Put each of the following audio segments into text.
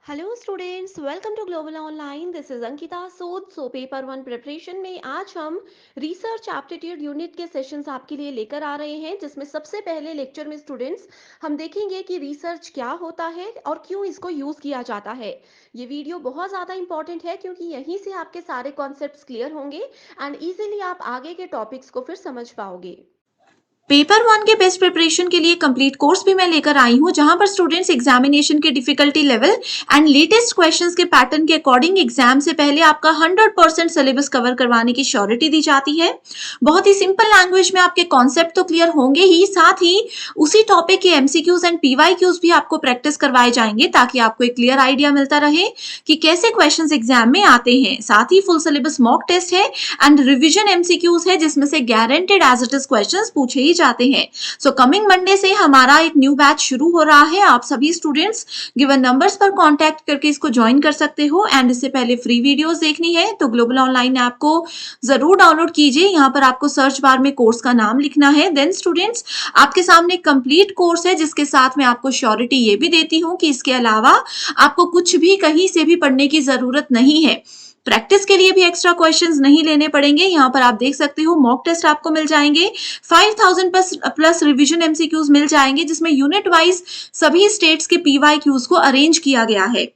Hello students, welcome to global online. This is Ankita Sood. Paper one preparation में आज हम research aptitude unit के sessions आपके लिए लेकर आ रहे हैं, जिसमें सबसे पहले लेक्चर में स्टूडेंट्स हम देखेंगे कि रिसर्च क्या होता है और क्यों इसको यूज़ किया जाता है। ये वीडियो बहुत ज़्यादा इंपॉर्टेंट है क्योंकि यहीं से आपके सारे कॉन्सेप्ट्स क्लियर होंगे एंड इजीली आप आगे के टॉपिक्स को फिर समझ पाओगे। पेपर वन के बेस्ट प्रिपरेशन के लिए कंप्लीट कोर्स भी मैं लेकर आई हूं, जहां पर स्टूडेंट्स एग्जामिनेशन के difficulty level and latest questions के पैटर्न के अकॉर्डिंग एग्जाम से पहले आपका 100% सिलेबस कवर करवाने की श्योरिटी दी जाती है। बहुत ही सिंपल लैंग्वेज में आपके कॉन्सेप्ट तो क्लियर होंगे ही, साथ ही उसी टॉपिक के एमसीक्यूज एंड पीवाईक्यूज भी आपको प्रैक्टिस करवाए जाएंगे, ताकि आपको एक क्लियर आइडिया मिलता रहे कि कैसे क्वेश्चन एग्जाम में आते हैं। साथ ही फुल सिलेबस मॉक टेस्ट है एंड रिविजन एमसीक्यूज है, जिसमें से guaranteed as it is questions पूछे ही जाते हैं। सो कमिंग मंडे से हमारा एक न्यू बैच शुरू हो रहा है। आप सभी स्टूडेंट्स गिवन नंबर्स पर कांटेक्ट करके इसको ज्वाइन कर सकते हो एंड इससे पहले फ्री वीडियोस देखनी है तो ग्लोबल ऑनलाइन ऐप को जरूर डाउनलोड कीजिए। यहाँ पर आपको सर्च बार में कोर्स का नाम लिखना है। देन स्टूडेंट्स, आपके सामने कंप्लीट कोर्स है, जिसके साथ मैं आपको श्योरिटी ये भी देती हूँ कि इसके अलावा आपको कुछ भी कहीं से भी पढ़ने की जरूरत नहीं है। प्रैक्टिस के लिए भी एक्स्ट्रा क्वेश्चंस नहीं लेने पड़ेंगे। यहाँ पर आप देख सकते हो मॉक टेस्ट आपको मिल जाएंगे, 5000 प्लस रिवीजन एमसीक्यूज मिल जाएंगे, जिसमें यूनिट वाइज सभी स्टेट्स के पीवाईक्यूज को अरेंज किया गया है।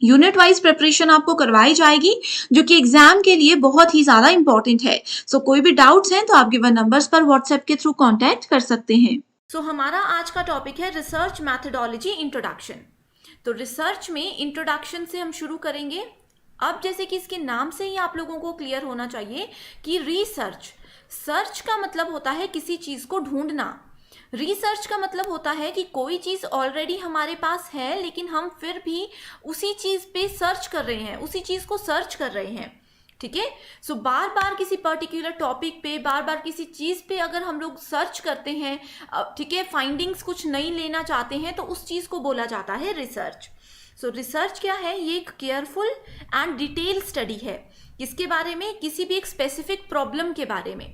यूनिट वाइज प्रिपरेशन आपको करवाई जाएगी, जो कि एग्जाम के लिए बहुत ही ज्यादा इंपॉर्टेंट है। कोई भी डाउट्स हैं तो आप गिवन नंबर्स पर व्हाट्सएप के थ्रू कांटेक्ट कर सकते हैं। हमारा आज का टॉपिक है रिसर्च मैथडोलॉजी इंट्रोडक्शन। तो रिसर्च में इंट्रोडक्शन से हम शुरू करेंगे। अब जैसे कि इसके नाम से ही आप लोगों को क्लियर होना चाहिए कि रिसर्च, सर्च का मतलब होता है किसी चीज को ढूंढना। रिसर्च का मतलब होता है कि कोई चीज ऑलरेडी हमारे पास है, लेकिन हम फिर भी उसी चीज पे सर्च कर रहे हैं, उसी चीज को सर्च कर रहे हैं। ठीक है। बार बार किसी पर्टिकुलर टॉपिक पे, बार बार किसी चीज पे अगर हम लोग सर्च करते हैं, ठीक है, फाइंडिंग्स कुछ नई लेना चाहते हैं, तो उस चीज को बोला जाता है रिसर्च। रिसर्च क्या है? ये एक केयरफुल एंड डिटेल स्टडी है। किसके बारे में? किसी भी एक स्पेसिफिक प्रॉब्लम के बारे में।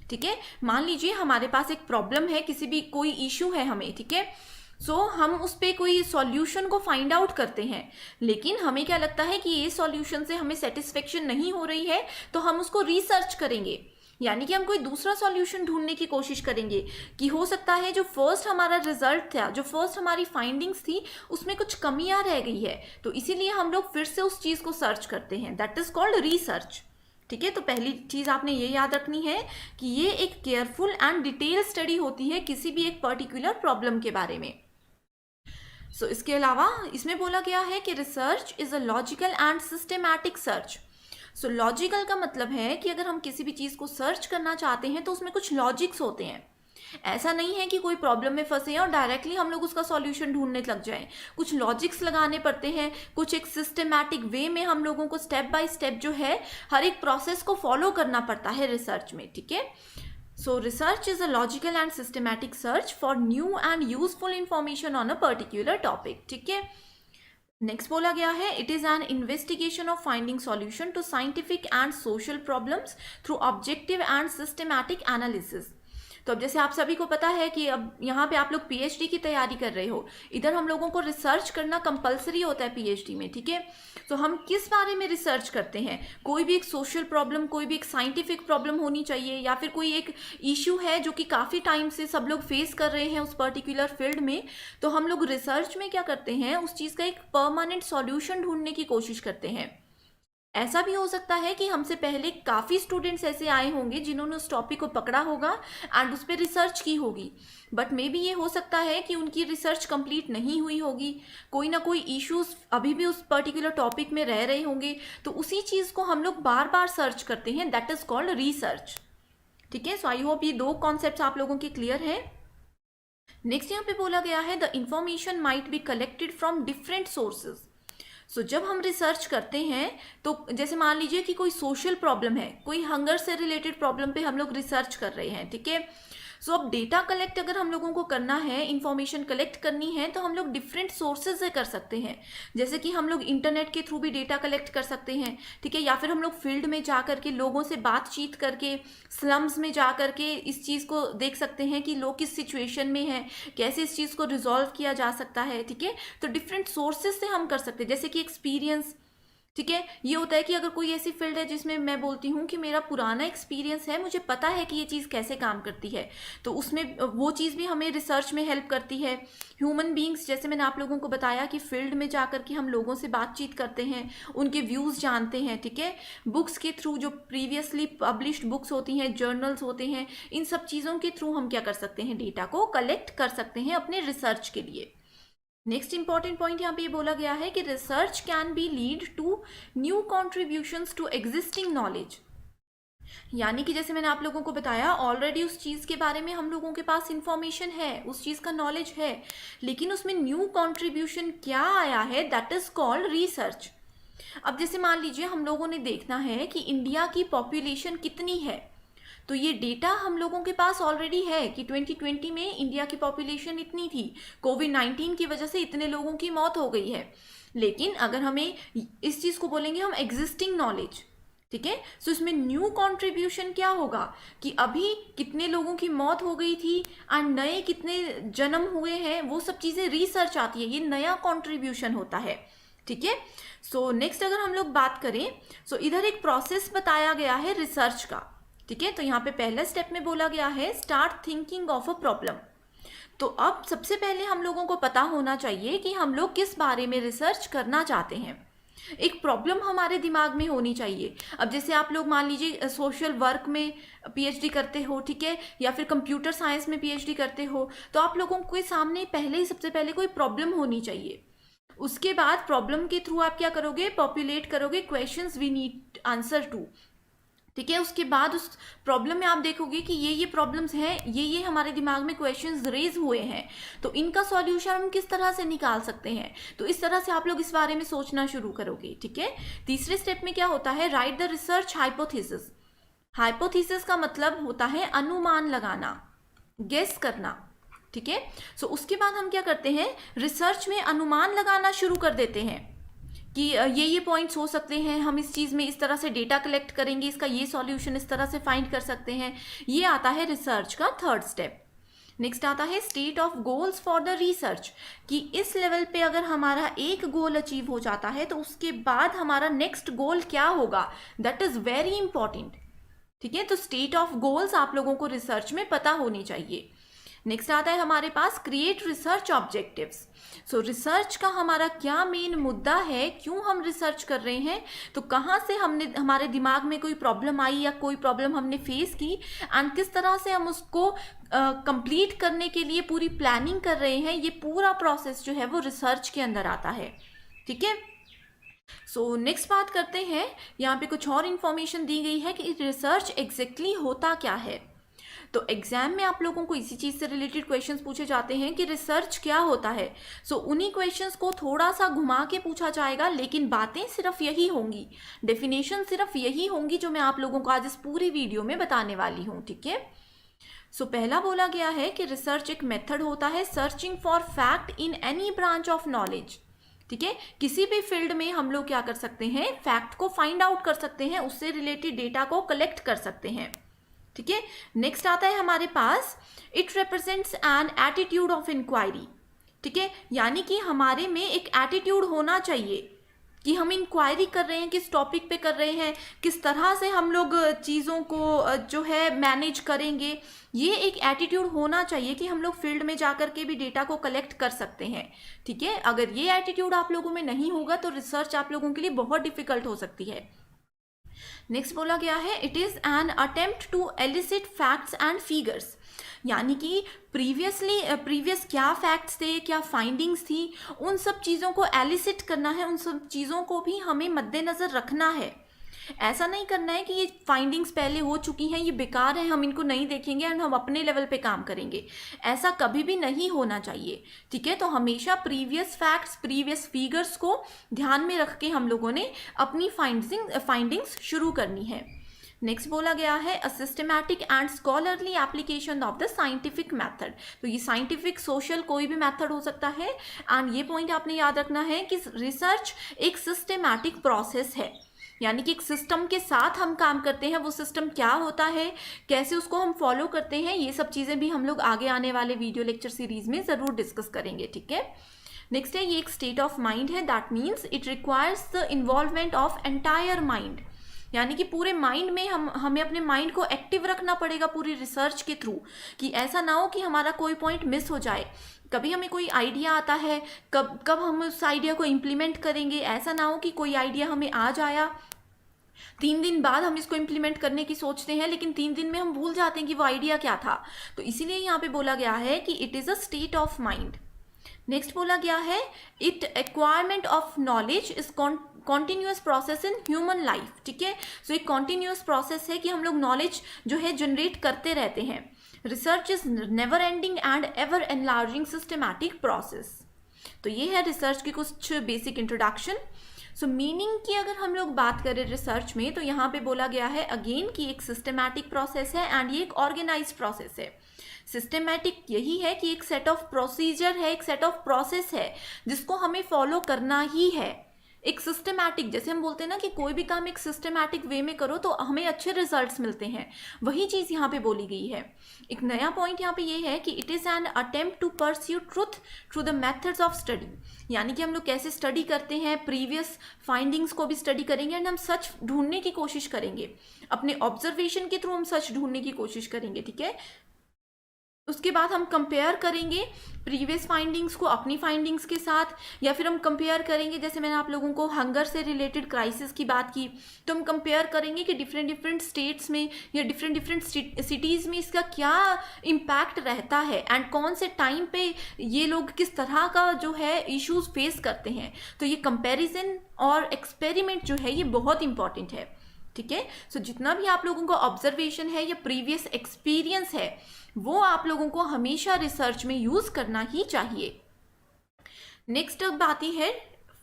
ठीक है। मान लीजिए हमारे पास एक प्रॉब्लम है, किसी भी कोई इशू है हमें, ठीक है। हम उस पे कोई सॉल्यूशन को फाइंड आउट करते हैं, लेकिन हमें क्या लगता है कि ये सॉल्यूशन से हमें सेटिस्फेक्शन नहीं हो रही है, तो हम उसको रिसर्च करेंगे, यानी कि हम कोई दूसरा सॉल्यूशन ढूंढने की कोशिश करेंगे कि हो सकता है जो फर्स्ट हमारा रिजल्ट था, जो फर्स्ट हमारी फाइंडिंग्स थी, उसमें कुछ कमियां रह गई है, तो इसीलिए हम लोग फिर से उस चीज को सर्च करते हैं। That is called research. ठीक है। तो पहली चीज आपने ये याद रखनी है कि ये एक केयरफुल एंड डिटेल स्टडी होती है किसी भी एक पर्टिकुलर प्रॉब्लम के बारे में। इसके अलावा इसमें बोला गया है कि research is a logical and systematic search. Logical का मतलब है कि अगर हम किसी भी चीज को सर्च करना चाहते हैं तो उसमें कुछ लॉजिक्स होते हैं। ऐसा नहीं है कि कोई प्रॉब्लम में फंसे हैं और डायरेक्टली हम लोग उसका सॉल्यूशन ढूंढने लग जाएं। कुछ लॉजिक्स लगाने पड़ते हैं, कुछ एक सिस्टमैटिक वे में हम लोगों को स्टेप बाय स्टेप जो है हर एक प्रोसेस को फॉलो करना पड़ता है रिसर्च में। ठीक है। Research is a logical and systematic search for new and useful information on a particular topic. ठीक है। नेक्स्ट बोला गया है, it is an investigation of finding solution to scientific and social problems through objective and systematic analysis. तो अब जैसे आप सभी को पता है कि अब यहाँ पे आप लोग पीएचडी की तैयारी कर रहे हो, इधर हम लोगों को रिसर्च करना कंपलसरी होता है पीएचडी में। ठीक है। हम किस बारे में रिसर्च करते हैं? कोई भी एक सोशल प्रॉब्लम, कोई भी एक साइंटिफिक प्रॉब्लम होनी चाहिए, या फिर कोई एक इशू है जो कि काफ़ी टाइम से सब लोग फेस कर रहे हैं उस पर्टिकुलर फील्ड में, तो हम लोग रिसर्च में क्या करते हैं, उस चीज़ का एक परमानेंट सॉल्यूशन ढूंढने की कोशिश करते हैं। ऐसा भी हो सकता है कि हमसे पहले काफ़ी स्टूडेंट्स ऐसे आए होंगे जिन्होंने उस टॉपिक को पकड़ा होगा एंड उस पर रिसर्च की होगी, बट मे बी ये हो सकता है कि उनकी रिसर्च कंप्लीट नहीं हुई होगी, कोई ना कोई इश्यूज अभी भी उस पर्टिकुलर टॉपिक में रह रहे होंगे, तो उसी चीज़ को हम लोग बार बार सर्च करते हैं। That is called research. ठीक है। आई होप ये दो कॉन्सेप्ट आप लोगों के क्लियर है। नेक्स्ट यहाँ पे बोला गया है, the information might be collected from different sources. जब हम रिसर्च करते हैं तो जैसे मान लीजिए कि कोई सोशल प्रॉब्लम है, कोई हंगर से रिलेटेड प्रॉब्लम पे हम लोग रिसर्च कर रहे हैं। ठीक है। सो अब डेटा कलेक्ट अगर हम लोगों को करना है, इंफॉर्मेशन कलेक्ट करनी है, तो हम लोग डिफरेंट सोर्सेज से कर सकते हैं। जैसे कि हम लोग इंटरनेट के थ्रू भी डेटा कलेक्ट कर सकते हैं, ठीक है, या फिर हम लोग फील्ड में जा करके लोगों से बातचीत करके, स्लम्स में जा करके इस चीज़ को देख सकते हैं कि लोग किस सिचुएशन में हैं, कैसे इस चीज़ को रिजॉल्व किया जा सकता है, ठीक है। तो डिफरेंट सोर्सेज से हम कर सकते हैं, जैसे कि एक्सपीरियंस, ठीक है। ये होता है कि अगर कोई ऐसी फील्ड है जिसमें मैं बोलती हूँ कि मेरा पुराना एक्सपीरियंस है, मुझे पता है कि ये चीज़ कैसे काम करती है, तो उसमें वो चीज़ भी हमें रिसर्च में हेल्प करती है। ह्यूमन बींग्स, जैसे मैंने आप लोगों को बताया कि फील्ड में जाकर के हम लोगों से बातचीत करते हैं, उनके व्यूज़ जानते हैं, ठीक है। बुक्स के थ्रू, जो प्रीवियसली पब्लिश्ड बुक्स होती हैं, जर्नल्स होते हैं, इन सब चीज़ों के थ्रू हम क्या कर सकते हैं, डेटा को कलेक्ट कर सकते हैं अपने रिसर्च के लिए। नेक्स्ट इंपॉर्टेंट पॉइंट यहाँ पे ये बोला गया है कि research can be lead to new contributions to existing knowledge. यानी कि जैसे मैंने आप लोगों को बताया, ऑलरेडी उस चीज़ के बारे में हम लोगों के पास इंफॉर्मेशन है, उस चीज़ का नॉलेज है, लेकिन उसमें न्यू कॉन्ट्रीब्यूशन क्या आया है, दैट इज कॉल्ड रिसर्च। अब जैसे मान लीजिए हम लोगों ने देखना है कि इंडिया की पॉपुलेशन कितनी है, तो ये डेटा हम लोगों के पास ऑलरेडी है कि 2020 में इंडिया की पॉपुलेशन इतनी थी, कोविड-19 की वजह से इतने लोगों की मौत हो गई है। लेकिन अगर हमें इस चीज़ को बोलेंगे हम एग्जिस्टिंग नॉलेज, ठीक है, तो इसमें न्यू कंट्रीब्यूशन क्या होगा कि अभी कितने लोगों की मौत हो गई थी एंड नए कितने जन्म हुए हैं, वो सब चीज़ें रिसर्च आती है, ये नया कंट्रीब्यूशन होता है, ठीक है। सो नेक्स्ट अगर हम लोग बात करें, सो इधर एक प्रोसेस बताया गया है रिसर्च का, ठीक है। तो यहाँ पे पहले स्टेप में बोला गया है start thinking of a problem. तो अब सबसे पहले हम लोगों को पता होना चाहिए कि हम लोग किस बारे में रिसर्च करना चाहते हैं। एक प्रॉब्लम हमारे दिमाग में होनी चाहिए। अब जैसे आप लोग मान लीजिए सोशल वर्क में पीएचडी करते हो, ठीक है, या फिर कंप्यूटर साइंस में पीएचडी करते हो, तो आप लोगों के सामने पहले ही सबसे पहले कोई प्रॉब्लम होनी चाहिए। उसके बाद प्रॉब्लम के थ्रू आप क्या करोगे, पॉपुलेट करोगे questions we need answer to, ठीक है। उसके बाद उस प्रॉब्लम में आप देखोगे कि ये प्रॉब्लम्स हैं, ये हमारे दिमाग में क्वेश्चंस रेज हुए हैं, तो इनका सॉल्यूशन हम किस तरह से निकाल सकते हैं। तो इस तरह से आप लोग इस बारे में सोचना शुरू करोगे, ठीक है। तीसरे स्टेप में क्या होता है, right the research hypothesis. Hypothesis का मतलब होता है अनुमान लगाना, गेस करना, ठीक है। सो उसके बाद हम क्या करते हैं, रिसर्च में अनुमान लगाना शुरू कर देते हैं कि ये पॉइंट्स हो सकते हैं, हम इस चीज़ में इस तरह से डेटा कलेक्ट करेंगे, इसका ये सॉल्यूशन इस तरह से फाइंड कर सकते हैं। ये आता है रिसर्च का थर्ड स्टेप। नेक्स्ट आता है state of goals for the research, कि इस लेवल पे अगर हमारा एक गोल अचीव हो जाता है तो उसके बाद हमारा नेक्स्ट गोल क्या होगा, दैट इज़ वेरी इंपॉर्टेंट, ठीक है। तो स्टेट ऑफ गोल्स आप लोगों को रिसर्च में पता होनी चाहिए। नेक्स्ट आता है हमारे पास create research objectives. So research का हमारा क्या मेन मुद्दा है, क्यों हम रिसर्च कर रहे हैं, तो कहाँ से हमारे दिमाग में कोई प्रॉब्लम आई या कोई प्रॉब्लम हमने फेस की एंड किस तरह से हम उसको कंप्लीट करने के लिए पूरी प्लानिंग कर रहे हैं, ये पूरा प्रोसेस जो है वो रिसर्च के अंदर आता है, ठीक है। सो नेक्स्ट बात करते हैं, यहाँ पे कुछ और इन्फॉर्मेशन दी गई है कि रिसर्च एग्जैक्टली होता क्या है। तो एग्जाम में आप लोगों को इसी चीज़ से रिलेटेड क्वेश्चंस पूछे जाते हैं कि रिसर्च क्या होता है। सो उन्हीं क्वेश्चंस को थोड़ा सा घुमा के पूछा जाएगा, लेकिन बातें सिर्फ यही होंगी, डेफिनेशन सिर्फ यही होंगी जो मैं आप लोगों को आज इस पूरी वीडियो में बताने वाली हूँ, ठीक है। सो पहला बोला गया है कि रिसर्च एक मेथड होता है searching for fact in any branch of knowledge, ठीक है। किसी भी फील्ड में हम लोग क्या कर सकते हैं, फैक्ट को फाइंड आउट कर सकते हैं, उससे रिलेटेड डेटा को कलेक्ट कर सकते हैं, ठीक है। नेक्स्ट आता है हमारे पास it represents an attitude of inquiry, ठीक है, यानी कि हमारे में एक एटीट्यूड होना चाहिए कि हम इंक्वायरी कर रहे हैं, किस टॉपिक पे कर रहे हैं, किस तरह से हम लोग चीज़ों को जो है मैनेज करेंगे, ये एक एटीट्यूड होना चाहिए कि हम लोग फील्ड में जाकर के भी डेटा को कलेक्ट कर सकते हैं, ठीक है। अगर ये एटीट्यूड आप लोगों में नहीं होगा तो रिसर्च आप लोगों के लिए बहुत डिफिकल्ट हो सकती है। नेक्स्ट बोला गया है it is an attempt to elicit facts and figures, यानी कि प्रीवियस क्या फैक्ट्स थे, क्या फाइंडिंग्स थी, उन सब चीज़ों को एलिसिट करना है, उन सब चीज़ों को भी हमें मद्देनज़र रखना है। ऐसा नहीं करना है कि ये फाइंडिंग्स पहले हो चुकी हैं, ये बेकार है, हम इनको नहीं देखेंगे एंड हम अपने लेवल पे काम करेंगे, ऐसा कभी भी नहीं होना चाहिए, ठीक है। तो हमेशा प्रीवियस फैक्ट्स, प्रीवियस फिगर्स को ध्यान में रख के हम लोगों ने अपनी फाइंडिंग्स शुरू करनी है। नेक्स्ट बोला गया है a systematic and scholarly application of the scientific method. तो ये साइंटिफिक, सोशल, कोई भी मेथड हो सकता है। एंड ये पॉइंट आपने याद रखना है कि रिसर्च एक सिस्टमैटिक प्रोसेस है, यानी कि एक सिस्टम के साथ हम काम करते हैं। वो सिस्टम क्या होता है, कैसे उसको हम फॉलो करते हैं, ये सब चीज़ें भी हम लोग आगे आने वाले वीडियो लेक्चर सीरीज में ज़रूर डिस्कस करेंगे, ठीक है। नेक्स्ट है ये एक स्टेट ऑफ माइंड है, that means it requires the involvement of entire mind, यानी कि पूरे माइंड में हमें अपने माइंड को एक्टिव रखना पड़ेगा पूरी रिसर्च के थ्रू, कि ऐसा ना हो कि हमारा कोई पॉइंट मिस हो जाए। कभी हमें कोई आइडिया आता है, कब हम उस आइडिया को इम्प्लीमेंट करेंगे, ऐसा ना हो कि कोई आइडिया हमें आज आया, 3 दिन बाद हम इसको इम्प्लीमेंट करने की सोचते हैं, लेकिन 3 दिन में हम भूल जाते हैं कि वो आइडिया क्या था। तो इसीलिए यहाँ पे बोला गया है कि it is a state of mind. Next बोला गया है it acquirement of knowledge is continuous process in human life, ठीक है। सो एक कॉन्टिन्यूस प्रोसेस है कि हम लोग नॉलेज जो है जनरेट करते रहते हैं। Research is never ending and ever enlarging systematic process. तो ये है रिसर्च की कुछ बेसिक इंट्रोडक्शन। सो मीनिंग की अगर हम लोग बात करें रिसर्च में, तो यहाँ पे बोला गया है अगेन कि एक सिस्टमैटिक प्रोसेस है एंड ये एक ऑर्गेनाइज प्रोसेस है। सिस्टमैटिक यही है कि एक सेट ऑफ प्रोसीजर है, एक सेट ऑफ प्रोसेस है जिसको हमें फॉलो करना ही है। एक सिस्टमैटिक, जैसे हम बोलते हैं ना कि कोई भी काम एक सिस्टमैटिक वे में करो तो हमें अच्छे रिजल्ट्स मिलते हैं, वही चीज़ यहाँ पे बोली गई है। एक नया पॉइंट यहाँ पे ये है कि it is an attempt to pursue truth through the methods of study, यानी कि हम लोग कैसे स्टडी करते हैं, प्रीवियस फाइंडिंग्स को भी स्टडी करेंगे एंड हम सच ढूंढने की कोशिश करेंगे, अपने ऑब्जर्वेशन के थ्रू हम सच ढूंढने की कोशिश करेंगे, ठीक है। उसके बाद हम कंपेयर करेंगे प्रीवियस फाइंडिंग्स को अपनी फाइंडिंग्स के साथ, या फिर हम कंपेयर करेंगे, जैसे मैंने आप लोगों को हंगर से रिलेटेड क्राइसिस की बात की, तो हम कंपेयर करेंगे कि डिफरेंट स्टेट्स में या डिफरेंट सिटीज़ में इसका क्या इम्पैक्ट रहता है एंड कौन से टाइम पे ये लोग किस तरह का जो है इश्यूज फेस करते हैं। तो ये कंपेरिजन और एक्सपेरिमेंट जो है ये बहुत इंपॉर्टेंट है, ठीक है। सो जितना भी आप लोगों को ऑब्जर्वेशन है या प्रीवियस एक्सपीरियंस है वो आप लोगों को हमेशा रिसर्च में यूज करना ही चाहिए। नेक्स्ट अब आती है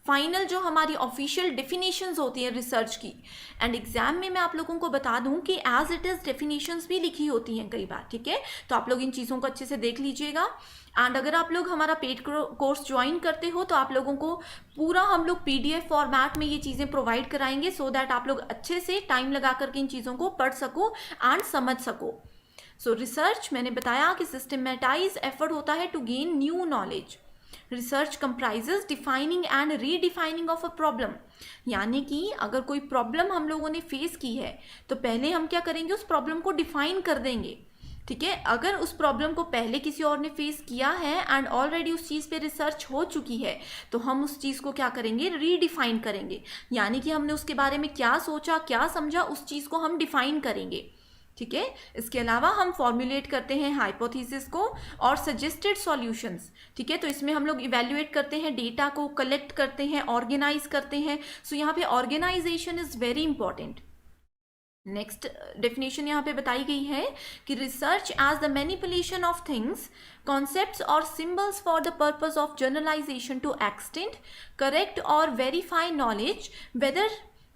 फाइनल जो हमारी ऑफिशियल डेफिनेशंस होती हैं रिसर्च की, एंड एग्जाम में मैं आप लोगों को बता दूं कि एज इट इज़ डेफिनेशंस भी लिखी होती हैं कई बार, ठीक है। तो आप लोग इन चीज़ों को अच्छे से देख लीजिएगा। एंड अगर आप लोग हमारा पेड कोर्स ज्वाइन करते हो तो आप लोगों को पूरा हम लोग PDF फॉर्मेट में ये चीज़ें प्रोवाइड कराएंगे, सो दैट आप लोग अच्छे से टाइम लगा करके इन चीज़ों को पढ़ सको एंड समझ सको। सो रिसर्च मैंने बताया कि सिस्टमेटाइज एफर्ट होता है to gain new knowledge. Research comprises defining and redefining of a problem, यानी कि अगर कोई प्रॉब्लम हम लोगों ने फेस की है तो पहले हम क्या करेंगे, उस प्रॉब्लम को डिफाइन कर देंगे, ठीक है। अगर उस प्रॉब्लम को पहले किसी और ने फेस किया है एंड ऑलरेडी उस चीज़ पे रिसर्च हो चुकी है तो हम उस चीज़ को क्या करेंगे, रीडिफाइन करेंगे, यानी कि हमने उसके बारे में क्या सोचा, क्या समझा, उस चीज़ को हम डिफाइन करेंगे, ठीक है। इसके अलावा हम फॉर्मुलेट करते हैं हाइपोथेसिस को और सजेस्टेड सॉल्यूशंस, ठीक है। तो इसमें हम लोग इवेल्युएट करते हैं, डेटा को कलेक्ट करते हैं, ऑर्गेनाइज करते हैं। सो यहाँ पे organisation is very important. Next definition यहाँ पे बताई गई है कि research as the manipulation of things, concepts और symbols for the purpose of generalisation to extend, correct और verify knowledge, whether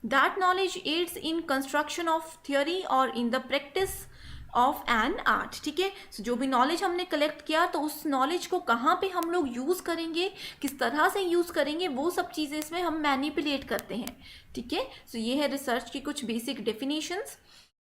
that knowledge aids in construction of theory or in the practice of an art, ठीक है। so, जो भी knowledge हमने collect किया तो उस नॉलेज को कहाँ पे हम लोग यूज़ करेंगे, किस तरह से यूज़ करेंगे, वो सब चीज़ें इसमें हम मैनिपुलेट करते हैं, ठीक है। सो ये है रिसर्च की कुछ बेसिक डेफिनेशंस।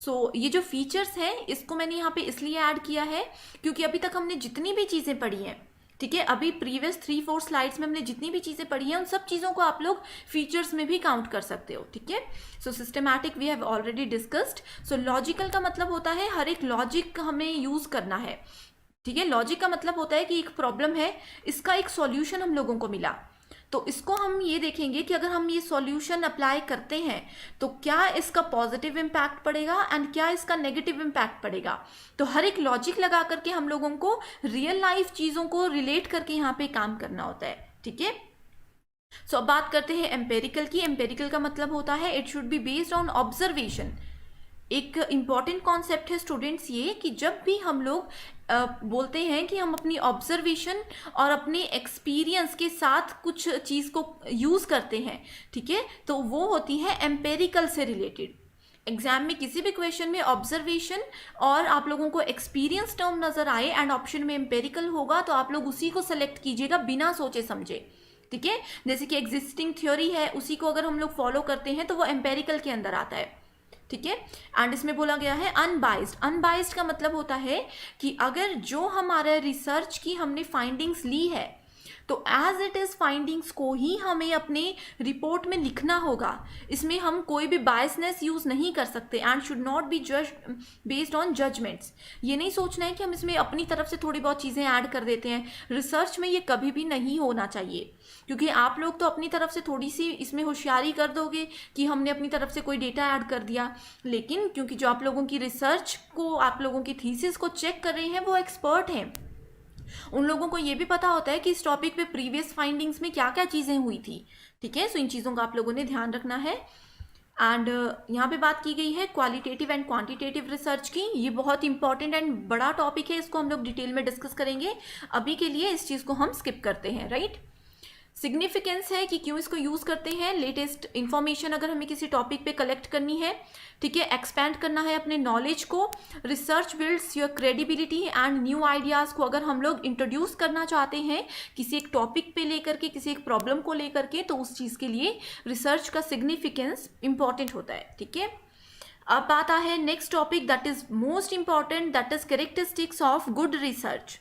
सो ये जो फीचर्स हैं इसको मैंने यहाँ पे इसलिए ऐड किया है क्योंकि अभी तक हमने जितनी भी चीज़ें पढ़ी हैं, ठीक है, अभी प्रीवियस 3-4 स्लाइड्स में हमने जितनी भी चीज़ें पढ़ी हैं उन सब चीज़ों को आप लोग फीचर्स में भी काउंट कर सकते हो, ठीक है। So systematic we have already discussed. So logical का मतलब होता है हर एक लॉजिक हमें यूज़ करना है, ठीक है। लॉजिक का मतलब होता है कि एक प्रॉब्लम है, इसका एक सॉल्यूशन हम लोगों को मिला, तो इसको हम ये देखेंगे कि अगर हम ये सॉल्यूशन अप्लाई करते हैं तो क्या इसका पॉजिटिव इम्पैक्ट पड़ेगा एंड क्या इसका नेगेटिव इम्पैक्ट पड़ेगा। तो हर एक लॉजिक लगा करके हम लोगों को रियल लाइफ चीज़ों को रिलेट करके यहाँ पे काम करना होता है, ठीक है। सो अब बात करते हैं एम्पेरिकल की। एम्पेरिकल का मतलब होता है it should be based on observation. एक इम्पॉर्टेंट कॉन्सेप्ट है स्टूडेंट्स ये कि जब भी हम लोग बोलते हैं कि हम अपनी ऑब्जर्वेशन और अपने एक्सपीरियंस के साथ कुछ चीज़ को यूज़ करते हैं, ठीक है, तो वो होती है एम्पेरिकल से रिलेटेड। एग्जाम में किसी भी क्वेश्चन में ऑब्जर्वेशन और आप लोगों को एक्सपीरियंस टर्म नजर आए एंड ऑप्शन में एम्पेरिकल होगा तो आप लोग उसी को सेलेक्ट कीजिएगा बिना सोचे समझे, ठीक है। जैसे कि एग्जिस्टिंग थ्योरी है, उसी को अगर हम लोग फॉलो करते हैं तो वो एम्पेरिकल के अंदर आता है, ठीक है। एंड इसमें बोला गया है अनबाइज्ड। अनबाइज्ड का मतलब होता है कि अगर जो हमारे रिसर्च की हमने फाइंडिंग्स ली है तो एज इट इज फाइंडिंग्स को ही हमें अपने रिपोर्ट में लिखना होगा। इसमें हम कोई भी बायसनेस यूज नहीं कर सकते and should not be judged based on judgments. ये नहीं सोचना है कि हम इसमें अपनी तरफ से थोड़ी बहुत चीज़ें ऐड कर देते हैं। रिसर्च में ये कभी भी नहीं होना चाहिए, क्योंकि आप लोग तो अपनी तरफ से थोड़ी सी इसमें होशियारी कर दोगे कि हमने अपनी तरफ से कोई डेटा ऐड कर दिया, लेकिन क्योंकि जो आप लोगों की रिसर्च को, आप लोगों की थीसिस को चेक कर रहे हैं वो एक्सपर्ट हैं, उन लोगों को ये भी पता होता है कि इस टॉपिक पे प्रीवियस फाइंडिंग्स में क्या क्या चीज़ें हुई थी, ठीक है। सो इन चीज़ों का आप लोगों ने ध्यान रखना है। एंड यहाँ पे बात की गई है क्वालिटेटिव एंड क्वांटिटेटिव रिसर्च की। ये बहुत इंपॉर्टेंट एंड बड़ा टॉपिक है, इसको हम लोग डिटेल में डिस्कस करेंगे। अभी के लिए इस चीज़ को हम स्किप करते हैं, राइट। सिग्निफिकेंस है कि क्यों इसको यूज़ करते हैं। लेटेस्ट इंफॉर्मेशन अगर हमें किसी टॉपिक पे कलेक्ट करनी है, ठीक है, एक्सपैंड करना है अपने नॉलेज को। Research builds your credibility and new ideas को अगर हम लोग इंट्रोड्यूस करना चाहते हैं किसी एक टॉपिक पे लेकर के, किसी एक प्रॉब्लम को लेकर के, तो उस चीज़ के लिए रिसर्च का सिग्निफिकेंस इंपॉर्टेंट होता है, ठीक है। अब आता है next topic that is most important, that is characteristics of good research.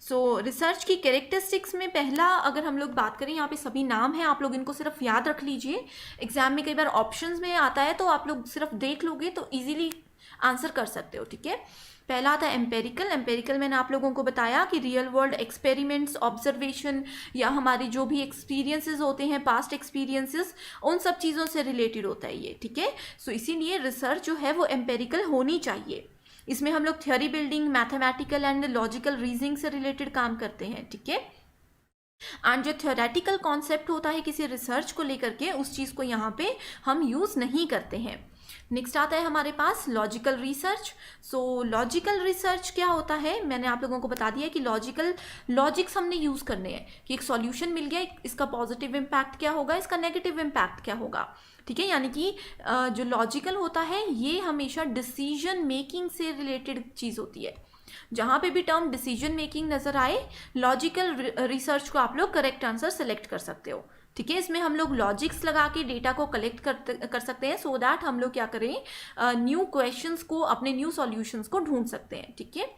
So research की कैरेक्टरिस्टिक्स में पहला अगर हम लोग बात करें, यहाँ पे सभी नाम हैं, आप लोग इनको सिर्फ याद रख लीजिए। एग्जाम में कई बार ऑप्शंस में आता है तो आप लोग सिर्फ देख लोगे तो इजीली आंसर कर सकते हो, ठीक है। पहला आता है एम्पेरिकल। एम्पेरिकल मैंने आप लोगों को बताया कि रियल वर्ल्ड एक्सपेरिमेंट्स, ऑब्जर्वेशन या हमारी जो भी एक्सपीरियंसेस होते हैं, पास्ट एक्सपीरियंसेस, उन सब चीज़ों से रिलेटेड होता है ये, ठीक है। सो इसीलिए रिसर्च जो है वो एम्पेरिकल होनी चाहिए। इसमें हम लोग theory building, mathematical and logical reasoning से रिलेटेड काम करते हैं, ठीक है। एंड जो थ्योरेटिकल कॉन्सेप्ट होता है किसी रिसर्च को लेकर के, उस चीज़ को यहाँ पे हम यूज़ नहीं करते हैं। नेक्स्ट आता है हमारे पास logical research. So logical research क्या होता है, मैंने आप लोगों को बता दिया कि लॉजिक्स हमने यूज़ करने हैं कि एक सॉल्यूशन मिल गया, इसका पॉजिटिव इम्पैक्ट क्या होगा, इसका नेगेटिव इम्पैक्ट क्या होगा, ठीक है। यानी कि जो लॉजिकल होता है ये हमेशा डिसीजन मेकिंग से रिलेटेड चीज़ होती है। जहाँ पे भी टर्म डिसीजन मेकिंग नज़र आए, लॉजिकल रिसर्च को आप लोग करेक्ट आंसर सेलेक्ट कर सकते हो, ठीक है। इसमें हम लोग लॉजिक्स लगा के डेटा को कलेक्ट कर सकते हैं, सो दैट हम लोग क्या करें, न्यू क्वेश्चंस को, अपने न्यू सॉल्यूशंस को ढूंढ सकते हैं, ठीक है।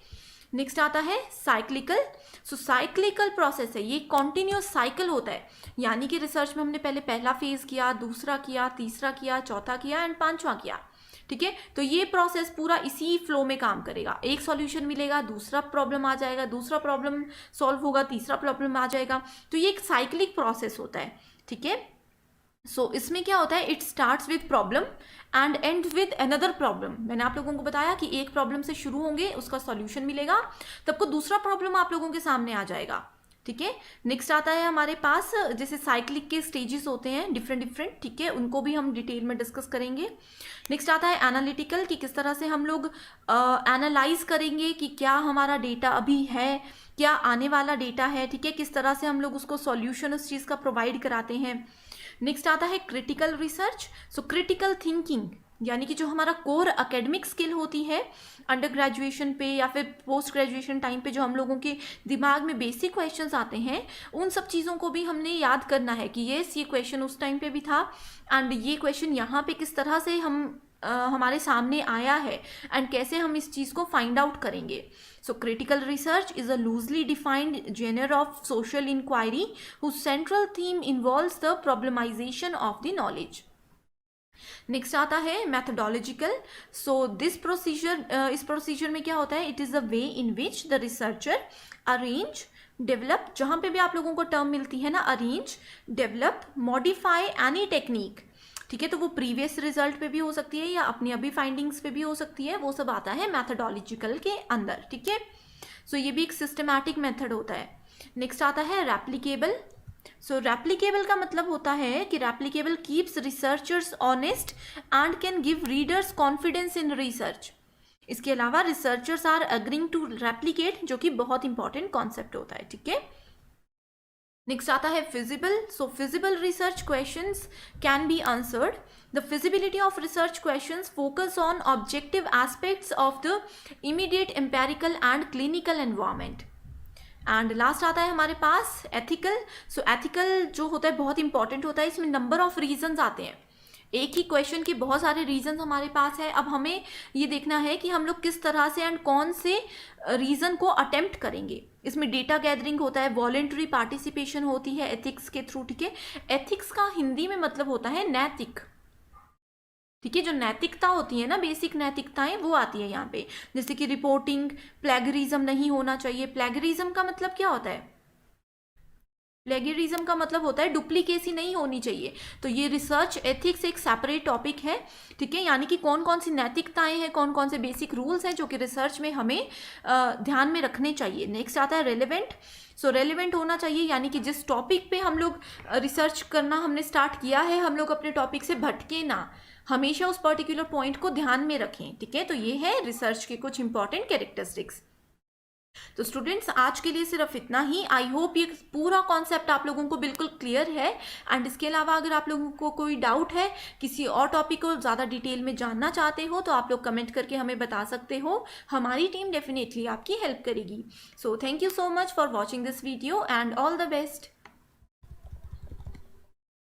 नेक्स्ट आता है साइक्लिकल। सो साइक्लिकल प्रोसेस है, ये कॉन्टिन्यूस साइकिल होता है, यानी कि रिसर्च में हमने पहले पहला फेज किया, दूसरा किया, तीसरा किया, चौथा किया एंड पांचवा किया, ठीक है। तो ये प्रोसेस पूरा इसी फ्लो में काम करेगा। एक सॉल्यूशन मिलेगा, दूसरा प्रॉब्लम आ जाएगा, दूसरा प्रॉब्लम सॉल्व होगा, तीसरा प्रॉब्लम आ जाएगा। तो ये एक साइक्लिक प्रोसेस होता है, ठीक है। सो इसमें क्या होता है, it starts with problem and and with another problem. मैंने आप लोगों को बताया कि एक प्रॉब्लम से शुरू होंगे, उसका सॉल्यूशन मिलेगा, तब को दूसरा प्रॉब्लम आप लोगों के सामने आ जाएगा, ठीक है। नेक्स्ट आता है हमारे पास, जैसे साइक्लिक के स्टेजेस होते हैं डिफरेंट, ठीक है, उनको भी हम डिटेल में डिस्कस करेंगे। नेक्स्ट आता है एनालिटिकल, कि किस तरह से हम लोग एनालाइज करेंगे कि क्या हमारा डेटा अभी है, क्या आने वाला डेटा है, ठीक है, किस तरह से हम लोग उसको सॉल्यूशन उस चीज़ का प्रोवाइड कराते हैं। नेक्स्ट आता है critical research. So critical thinking, यानी कि जो हमारा कोर एकेडमिक स्किल होती है अंडर ग्रेजुएशन पे या फिर पोस्ट ग्रेजुएशन टाइम पे, जो हम लोगों के दिमाग में बेसिक क्वेश्चंस आते हैं, उन सब चीज़ों को भी हमने याद करना है कि ये क्वेश्चन उस टाइम पे भी था एंड ये क्वेश्चन यहाँ पे किस तरह से हमारे सामने आया है एंड कैसे हम इस चीज़ को फाइंड आउट करेंगे। So critical research is a loosely defined genre of social inquiry whose central theme involves the problematization of the knowledge. Next आता है मैथडोलॉजिकल। सो दिस प्रोसीजर, इस प्रोसीजर में क्या होता है, it is the way in which the researcher arrange, develop, जहाँ पे भी आप लोगों को टर्म मिलती है ना, arrange, develop, modify any technique, ठीक है। तो वो प्रीवियस रिजल्ट पे भी हो सकती है या अपनी अभी फाइंडिंग्स पे भी हो सकती है, वो सब आता है मैथडोलॉजिकल के अंदर, ठीक है। सो ये भी एक सिस्टमैटिक मेथड होता है। नेक्स्ट आता है रेप्लिकेबल। सो रेप्लिकेबल का मतलब होता है कि replicable keeps researchers honest and can give readers confidence in research. इसके अलावा researchers are agreeing to replicate, जो कि बहुत इंपॉर्टेंट कॉन्सेप्ट होता है, ठीक है। नेक्स्ट आता है feasible. So feasible research questions can be answered. The feasibility of research questions focus on objective aspects of the immediate empirical and clinical environment. And last आता है हमारे पास एथिकल. सो एथिकल जो होता है बहुत इंपॉर्टेंट होता है. इसमें नंबर ऑफ रीजंस आते हैं. एक ही क्वेश्चन के बहुत सारे रीजंस हमारे पास है. अब हमें ये देखना है कि हम लोग किस तरह से एंड कौन से रीजन को अटेम्प्ट करेंगे. इसमें डेटा गैदरिंग होता है, वॉलेंटरी पार्टिसिपेशन होती है एथिक्स के थ्रू. ठीक है, एथिक्स का हिंदी में मतलब होता है नैतिक. ठीक है, जो नैतिकता होती है ना, बेसिक नैतिकताएं, वो आती है यहाँ पे. जैसे कि रिपोर्टिंग, प्लेगरिज्म नहीं होना चाहिए. प्लेगरिज्म का मतलब क्या होता है? प्लेगरिज्म का मतलब होता है डुप्लीकेसी नहीं होनी चाहिए. तो ये रिसर्च एथिक्स एक सेपरेट टॉपिक है. ठीक है, यानी कि कौन कौन सी नैतिकताएं हैं, कौन कौन से बेसिक रूल्स हैं जो कि रिसर्च में हमें ध्यान में रखने चाहिए. नेक्स्ट आता है रेलेवेंट. सो रेलेवेंट होना चाहिए, यानी कि जिस टॉपिक पे हम लोग रिसर्च करना हमने स्टार्ट किया है, हम लोग अपने टॉपिक से भटके ना, हमेशा उस पर्टिकुलर पॉइंट को ध्यान में रखें. ठीक है, तो ये है रिसर्च के कुछ इंपॉर्टेंट कैरेक्टरिस्टिक्स. तो स्टूडेंट्स आज के लिए सिर्फ इतना ही. आई होप ये पूरा कॉन्सेप्ट आप लोगों को बिल्कुल क्लियर है. एंड इसके अलावा अगर आप लोगों को कोई डाउट है, किसी और टॉपिक को ज़्यादा डिटेल में जानना चाहते हो, तो आप लोग कमेंट करके हमें बता सकते हो. हमारी टीम डेफिनेटली आपकी हेल्प करेगी. So thank you so much for watching this video and all the best.